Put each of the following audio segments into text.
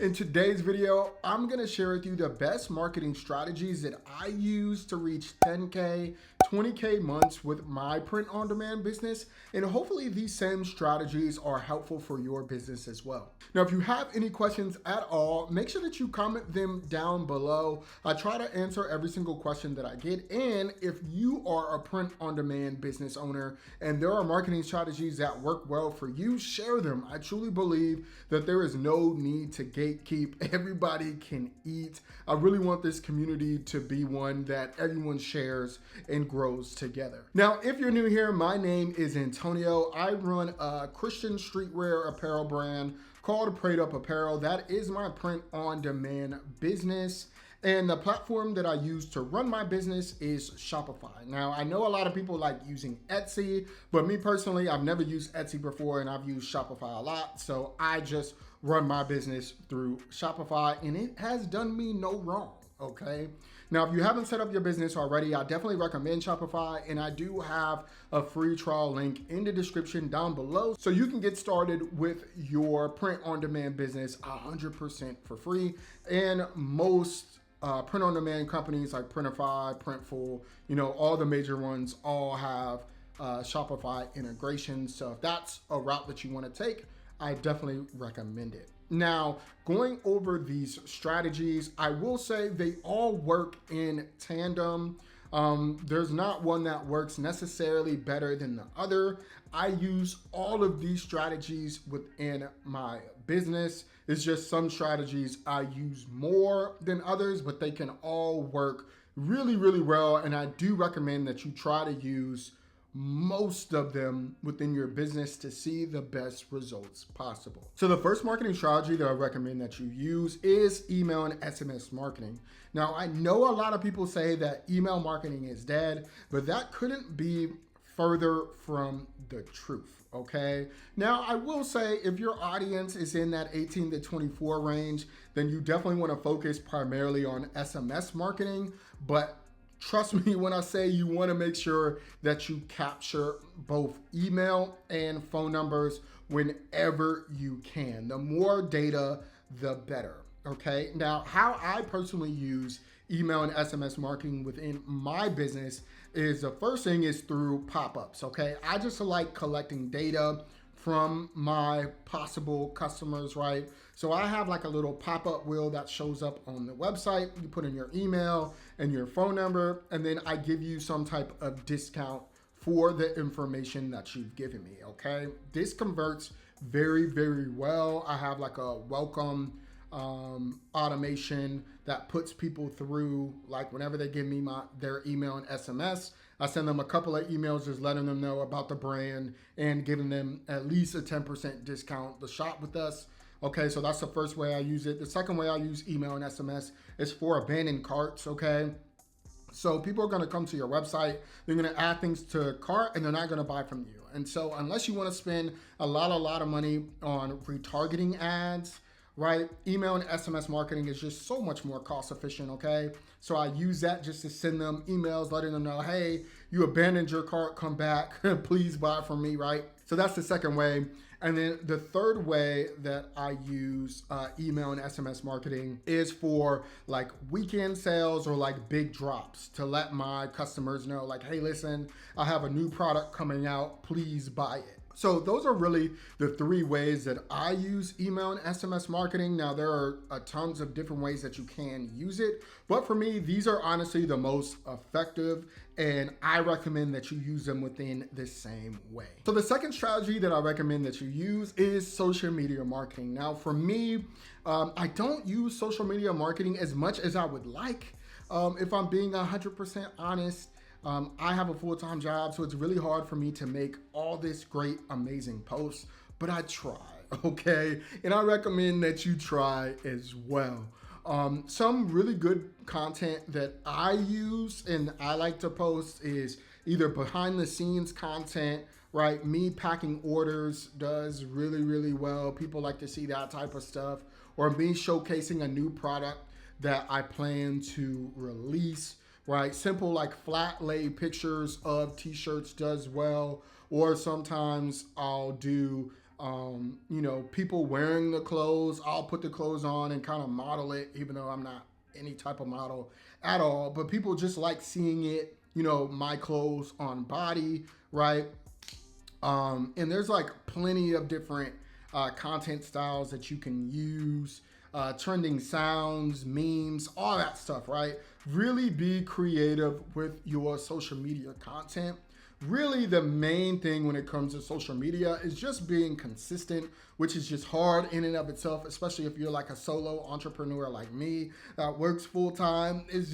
In today's video, I'm gonna share with you the best marketing strategies that I use to reach 10K, 20K months with my print-on-demand business, and hopefully these same strategies are helpful for your business as well. Now, if you have any questions at all, make sure that you comment them down below. I try to answer every single question that I get, and if you are a print-on-demand business owner and there are marketing strategies that work well for you, share them. I truly believe that there is no need to gatekeep. Everybody can eat. I really want this community to be one that everyone shares and grows together. Now, if you're new here, my name is Antonio. I run a Christian streetwear apparel brand called Prayed Up Apparel. That is my print-on-demand business. And the platform that I use to run my business is Shopify. Now, I know a lot of people like using Etsy, but me personally, I've never used Etsy before and I've used Shopify a lot. So I just run my business through Shopify and it has done me no wrong, okay? Now, if you haven't set up your business already, I definitely recommend Shopify, and I do have a free trial link in the description down below so you can get started with your print-on-demand business 100% for free. And most print-on-demand companies like Printify, Printful, all the major ones all have Shopify integration. So if that's a route that you want to take, I definitely recommend it. Now, going over these strategies, I will say they all work in tandem. There's not one that works necessarily better than the other. I use all of these strategies within my business. It's just some strategies I use more than others, but they can all work really, really well. And I do recommend that you try to use most of them within your business to see the best results possible. So the first marketing strategy that I recommend that you use is email and SMS marketing. Now, I know a lot of people say that email marketing is dead, but that couldn't be further from the truth, okay? Now, I will say if your audience is in that 18 to 24 range, then you definitely want to focus primarily on SMS marketing, but trust me when I say you want to make sure that you capture both email and phone numbers whenever you can. The more data, the better, okay? Now, how I personally use email and SMS marketing within my business is the first thing is through pop-ups, okay? I just like collecting data from my possible customers, right? So I have like a little pop-up wheel that shows up on the website. You put in your email and your phone number, and then I give you some type of discount for the information that you've given me, okay? This converts very, very well. I have like a welcome automation that puts people through, like whenever they give me their email and SMS, I send them a couple of emails just letting them know about the brand and giving them at least a 10% discount to shop with us. Okay, so that's the first way I use it. The second way I use email and SMS is for abandoned carts, okay? So people are gonna come to your website, they're gonna add things to cart, and they're not gonna buy from you. And so unless you wanna spend a lot of money on retargeting ads, right? Email and SMS marketing is just so much more cost efficient, okay? So I use that just to send them emails, letting them know, hey, you abandoned your cart, come back, please buy from me, right? So that's the second way. And then the third way that I use email and SMS marketing is for like weekend sales or like big drops to let my customers know like, hey, listen, I have a new product coming out, please buy it. So those are really the three ways that I use email and SMS marketing. Now, there are tons of different ways that you can use it, but for me, these are honestly the most effective, and I recommend that you use them within the same way. So the second strategy that I recommend that you use is social media marketing. Now, for me, I don't use social media marketing as much as I would like. If I'm being 100% honest, I have a full-time job, so it's really hard for me to make all this great, amazing posts, but I try, okay? And I recommend that you try as well. Some really good content that I use and I like to post is either behind the scenes content, right? Me packing orders does really, really well. People like to see that type of stuff, or me showcasing a new product that I plan to release. Right? Simple like flat lay pictures of t-shirts does well, or sometimes I'll do People wearing the clothes. I'll put the clothes on and kind of model it, even though I'm not any type of model at all. But people just like seeing it, my clothes on body, right? And there's like plenty of different content styles that you can use, trending sounds, memes, all that stuff, right? Really be creative with your social media content. Really, the main thing when it comes to social media is just being consistent, which is just hard in and of itself, especially if you're like a solo entrepreneur like me that works full time. It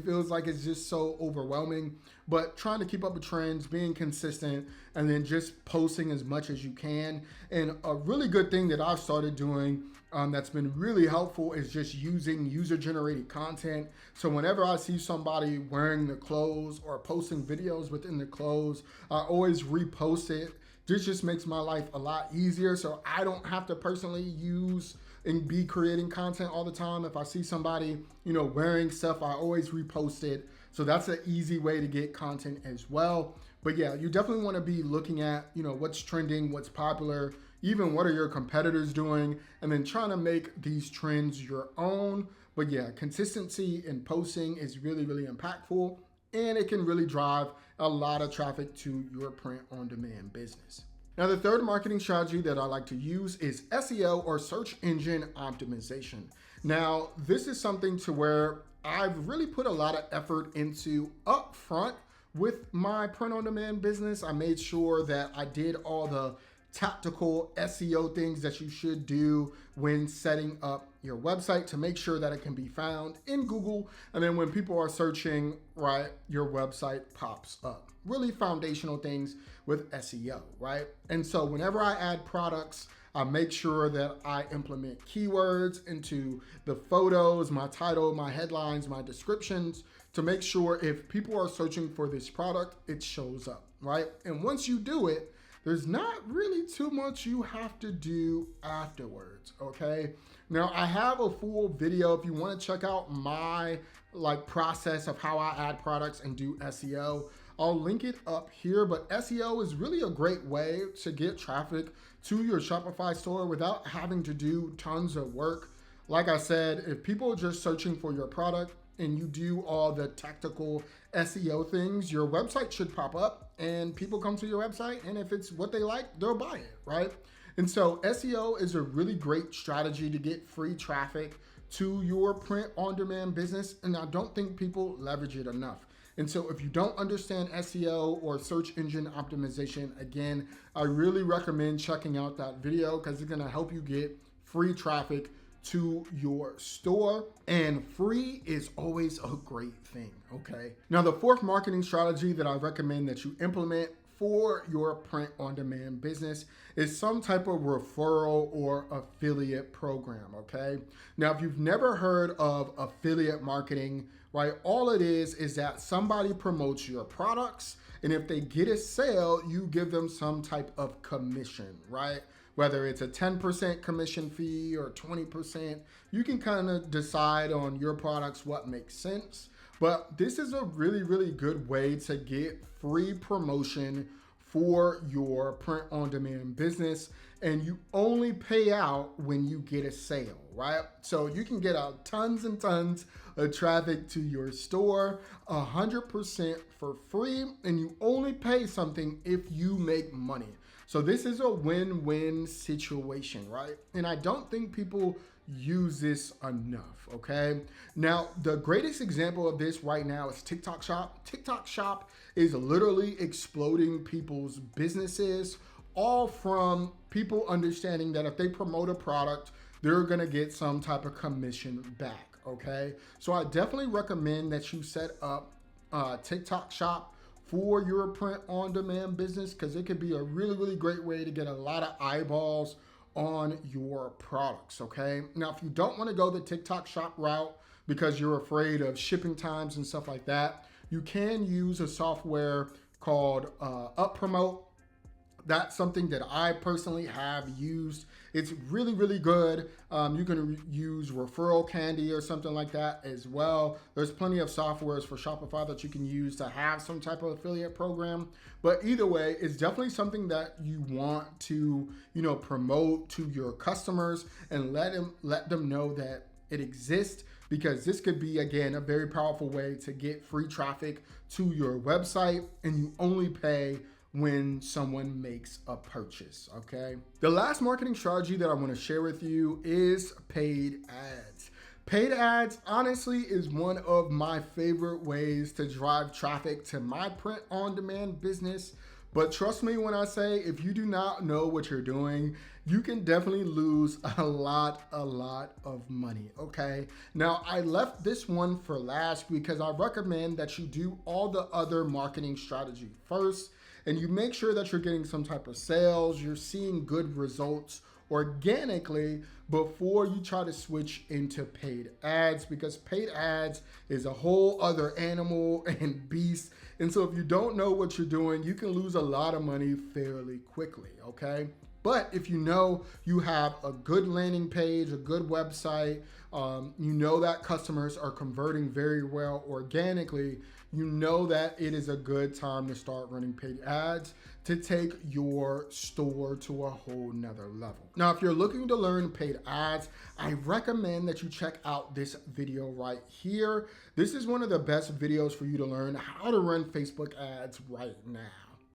feels like it's just so overwhelming. But trying to keep up with trends, being consistent, and then just posting as much as you can. And a really good thing that I've started doing that's been really helpful is just using user-generated content. So whenever I see somebody wearing the clothes or posting videos within the clothes, I always repost it. This just makes my life a lot easier, so I don't have to personally use and be creating content all the time. If I see somebody, wearing stuff, I always repost it. So that's an easy way to get content as well. But yeah, you definitely want to be looking at, what's trending, what's popular, even what are your competitors doing, and then trying to make these trends your own. But yeah, consistency in posting is really, really impactful, and it can really drive a lot of traffic to your print on demand business. Now, the third marketing strategy that I like to use is SEO, or search engine optimization. Now, this is something to where I've really put a lot of effort into up front with my print on demand business. I made sure that I did all the tactical SEO things that you should do when setting up your website to make sure that it can be found in Google. And then when people are searching, right, your website pops up. Really foundational things with SEO, right? And so whenever I add products, I make sure that I implement keywords into the photos, my title, my headlines, my descriptions, to make sure if people are searching for this product, it shows up, right? And once you do it, there's not really too much you have to do afterwards, okay? Now, I have a full video if you want to check out my process of how I add products and do SEO. I'll link it up here, but SEO is really a great way to get traffic to your Shopify store without having to do tons of work. Like I said, if people are just searching for your product and you do all the tactical SEO things, your website should pop up and people come to your website, and if it's what they like, they'll buy it, right? And so SEO is a really great strategy to get free traffic to your print on demand business, and I don't think people leverage it enough. And so if you don't understand SEO or search engine optimization, again, I really recommend checking out that video because it's gonna help you get free traffic to your store, and free is always a great thing, okay? Now, the fourth marketing strategy that I recommend that you implement for your print on demand business is some type of referral or affiliate program, okay? Now, if you've never heard of affiliate marketing, right, all it is that somebody promotes your products, and if they get a sale, you give them some type of commission, right? Whether it's a 10% commission fee or 20%, you can kind of decide on your products what makes sense. But this is a really, really good way to get free promotion for your print on demand business, and you only pay out when you get a sale, right? So you can get out tons and tons of traffic to your store 100% for free, and you only pay something if you make money. So this is a win-win situation, right? And I don't think people use this enough, okay? Now, the greatest example of this right now is TikTok Shop. TikTok Shop is literally exploding people's businesses, all from people understanding that if they promote a product, they're gonna get some type of commission back, okay? So I definitely recommend that you set up TikTok Shop for your print on demand business, because it could be a really, really great way to get a lot of eyeballs on your products, okay? Now, if you don't want to go the TikTok Shop route because you're afraid of shipping times and stuff like that, you can use a software called UpPromote. that's something that I personally have used. It's really, really good. You can use Referral Candy or something like that as well. There's plenty of softwares for Shopify that you can use to have some type of affiliate program. But either way, it's definitely something that you want to, promote to your customers and let them know that it exists, because this could be, again, a very powerful way to get free traffic to your website, and you only pay when someone makes a purchase, okay? The last marketing strategy that I want to share with you is paid ads. Paid ads, honestly, is one of my favorite ways to drive traffic to my print-on-demand business. But trust me when I say, if you do not know what you're doing, you can definitely lose a lot of money, okay? Now, I left this one for last because I recommend that you do all the other marketing strategy first, and you make sure that you're getting some type of sales, you're seeing good results organically before you try to switch into paid ads, because paid ads is a whole other animal and beast. And so if you don't know what you're doing, you can lose a lot of money fairly quickly, okay? But if you know you have a good landing page, a good website, you know that customers are converting very well organically, you know that it is a good time to start running paid ads to take your store to a whole nother level. Now, if you're looking to learn paid ads, I recommend that you check out this video right here. This is one of the best videos for you to learn how to run Facebook ads right now.